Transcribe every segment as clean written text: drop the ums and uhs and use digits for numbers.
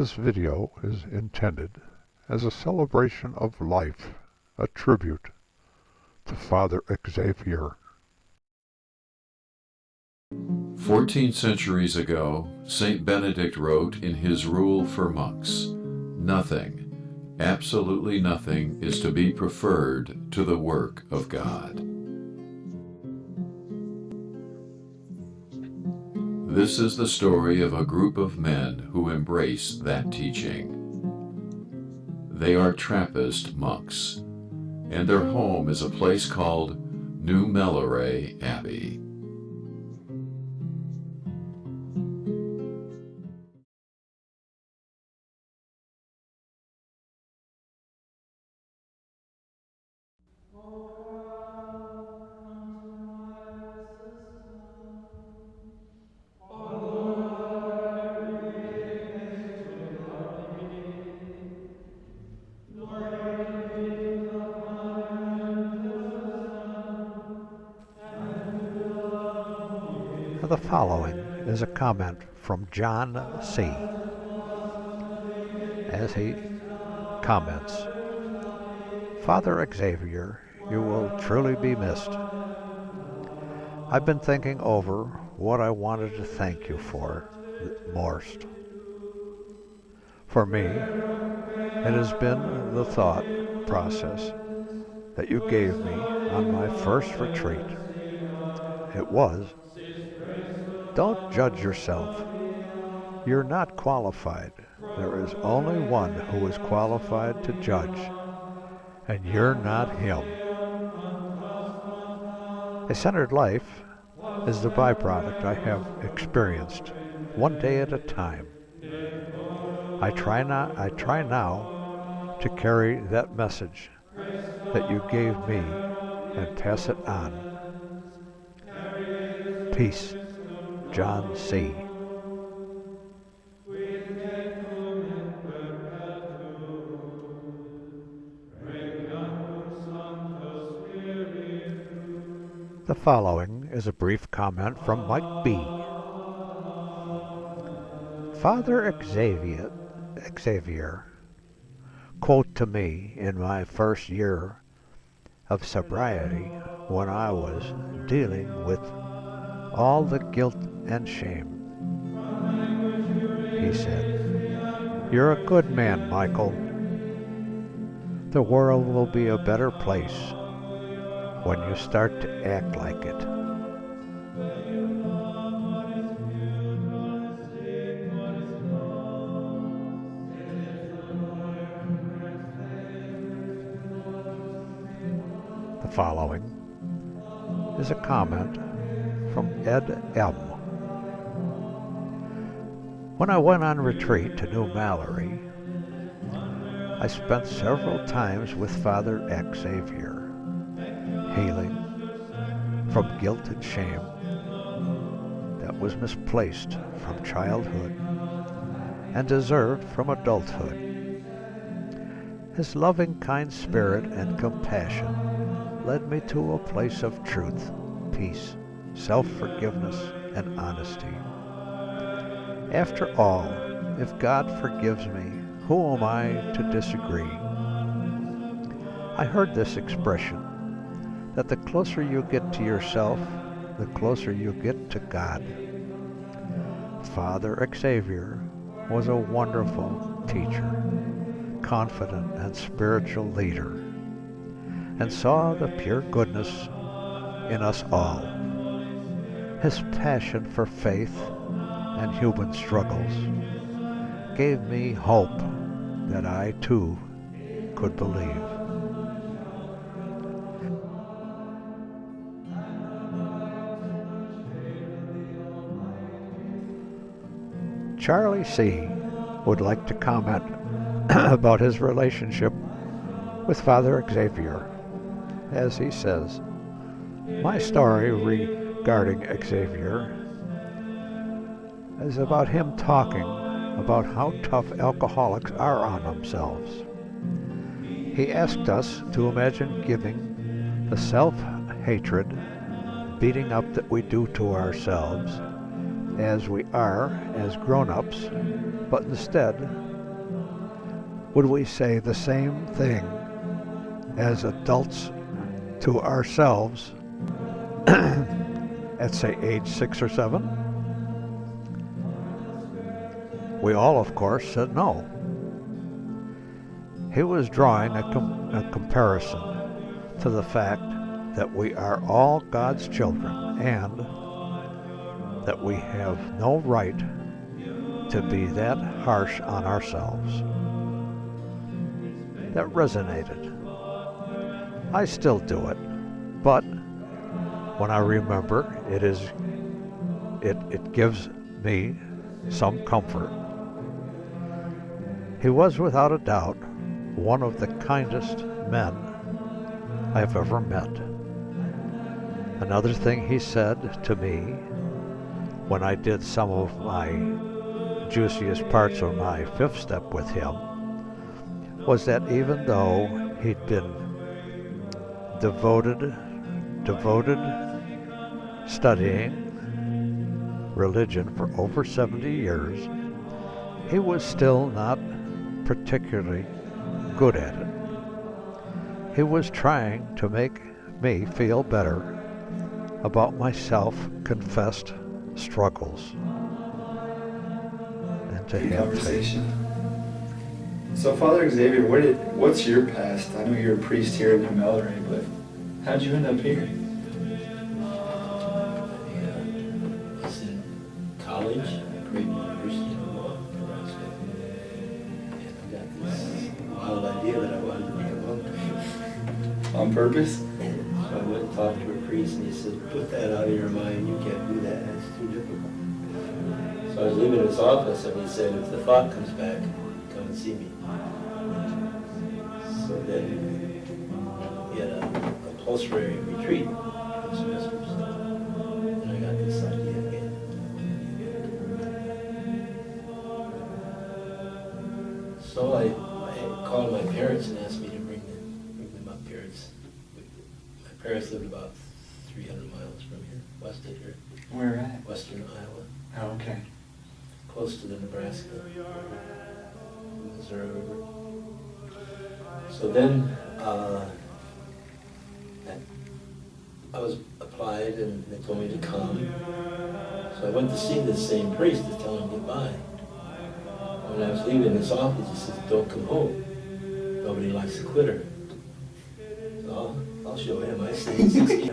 This video is intended as a celebration of life, a tribute to Father Xavier. 14 centuries ago, Saint Benedict wrote in his Rule for Monks, "Nothing, absolutely nothing, is to be preferred to the work of God." This is the story of a group of men who embrace that teaching. They are Trappist monks, and their home is a place called New Melleray Abbey. The following is a comment from John C. As he comments, "Father Xavier, you will truly be missed. I've been thinking over what I wanted to thank you for most. For me, it has been the thought process that you gave me on my first retreat. It was, don't judge yourself. You're not qualified. There is only one who is qualified to judge, and you're not him. A centered life is the byproduct I have experienced, one day at a time. I try now to carry that message that you gave me and pass it on. Peace, John C." The following is a brief comment from Mike B. Father Xavier, quote to me in my first year of sobriety when I was dealing with all the guilt and shame. He said, "You're a good man, Michael. The world will be a better place when you start to act like it." The following is a comment from Ed M. When I went on retreat to New Mallory, I spent several times with Father Xavier, healing from guilt and shame that was misplaced from childhood and deserved from adulthood. His loving, kind spirit and compassion led me to a place of truth, peace, self-forgiveness, and honesty. After all, if God forgives me, who am I to disagree? I heard this expression, that the closer you get to yourself, the closer you get to God. Father Xavier was a wonderful teacher, confident and spiritual leader, and saw the pure goodness in us all. His passion for faith and human struggles gave me hope that I too could believe. Charlie C. would like to comment about his relationship with Father Xavier. As he says, "My story regarding Xavier is about him talking about how tough alcoholics are on themselves. He asked us to imagine giving the self-hatred, beating up that we do to ourselves as we are as grown-ups, but instead would we say the same thing as adults to ourselves at, say, age 6 or 7? We all, of course, said no. He was drawing a comparison to the fact that we are all God's children and that we have no right to be that harsh on ourselves. That resonated. I still do it, but when I remember, it gives me some comfort. He was without a doubt one of the kindest men I've ever met. Another thing he said to me when I did some of my juiciest parts of my 5th step with him was that even though he'd been devoted studying religion for over 70 years, he was still not particularly good at it. He was trying to make me feel better about my self-confessed struggles and to have conversation. So, Father Xavier, what's your past? I know you're a priest here in New Mallory, but how'd you end up here? I was in college, Creighton University in Nebraska, and I got this wild idea that I wanted to be a monk. On purpose? So I went and talked to a priest, and he said, "Put that out of your mind. You can't do that. That's too difficult." So I was leaving his office, and he said, "If the thought comes back, come and see me." So then we had a compulsory retreat for semesters, and I got this idea again. So I called my parents and asked me to bring them up here. My parents lived about 300 miles from here, west of here, Where at? western Iowa, Oh, okay. close to the Nebraska, Missouri River. So then I was applied and they told me to come. So I went to see this same priest to tell him goodbye. When I was leaving his office, he said, "Don't come home. Nobody likes a quitter." So I'll show him. I stayed 60.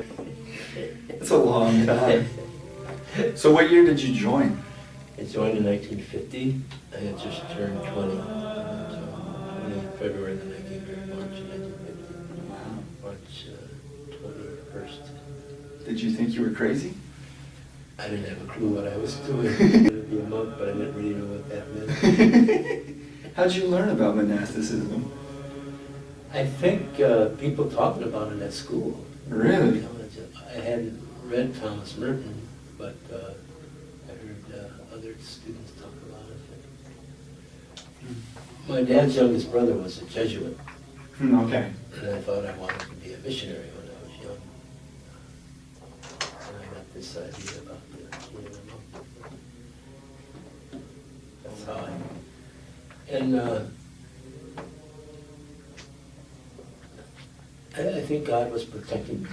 That's a long time. So what year did you join? I joined in 1950. I had just turned 20. 20 February, then I came here in March 1950. Wow. March 21st. Did you think you were crazy? I didn't have a clue what I was doing. I wanted to be a monk, but I didn't really know what that meant. How'd you learn about monasticism? I think people talking about it at school. Really? You know, I had read Thomas Merton, but I heard other students talk about it. My dad's youngest brother was a Jesuit, Okay. and I thought I wanted to be a missionary when I was young. And I got this idea about being a monk. That's how I think God was protecting me,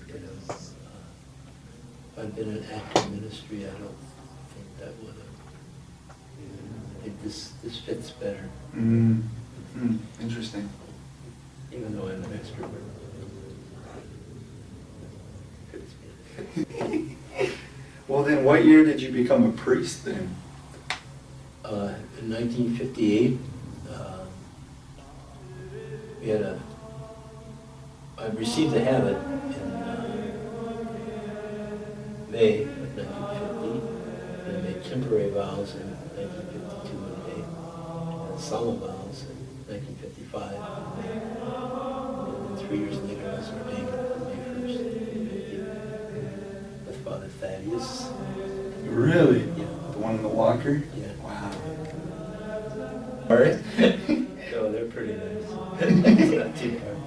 you know. If I'd been in active ministry, I don't think that would have. I think this fits better, Interesting. even though I'm an extrovert. It fits me. Well, then what year did you become a priest then? In 1958, we had I received a habit in May of 1950, and I made temporary vows in 1952 in May, and solemn vows in 1955 in May, and then 3 years later I was ordained May 1st, 1950, with Father Thaddeus. Really? Yeah. The one in the walker? Yeah. Wow. All right. No, they're pretty nice. It's not too hard.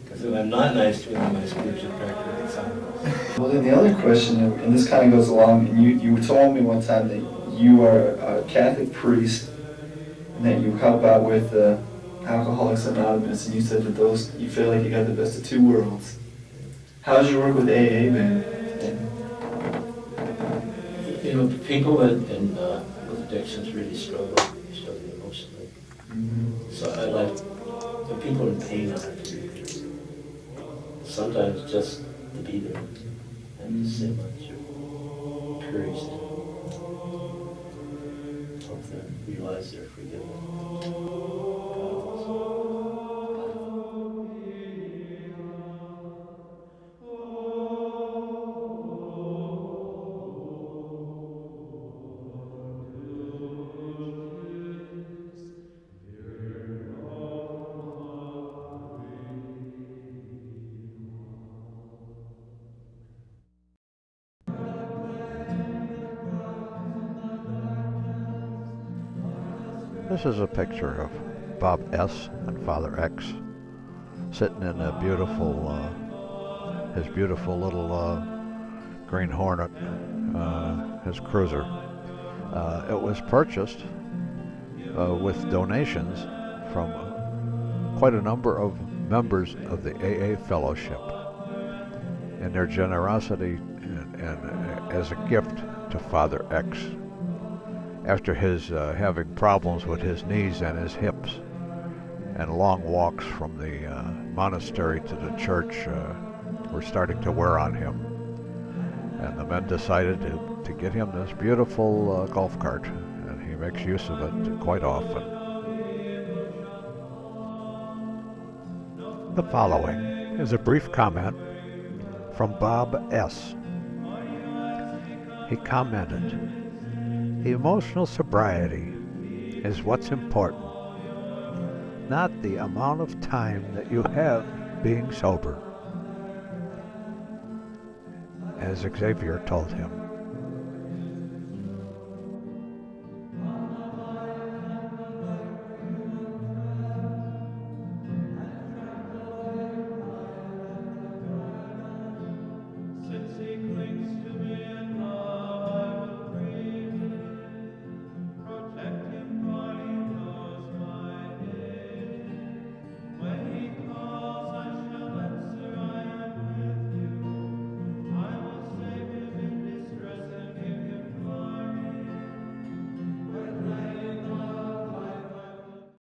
Because if I'm not nice to them, my spiritual practice is silence. Well, then the other question, and this kind of goes along, and you told me one time that you are a Catholic priest and that you help out with Alcoholics Anonymous, and you said that those, you feel like you got the best of two worlds. How's your work with AA been? You know, people with addictions really struggle emotionally. Mm-hmm. So I like the people in pain are sometimes just to be there and to say much or encourage them, help them realize they're forgiven. This is a picture of Bob S. and Father X sitting in a beautiful, his beautiful little Green Hornet, his cruiser. It was purchased with donations from quite a number of members of the AA Fellowship, and their generosity and as a gift to Father X after his having problems with his knees and his hips, and long walks from the monastery to the church were starting to wear on him. And the men decided to get him this beautiful golf cart, and he makes use of it quite often. The following is a brief comment from Bob S. He commented, "Emotional sobriety is what's important, not the amount of time that you have being sober," as Xavier told him.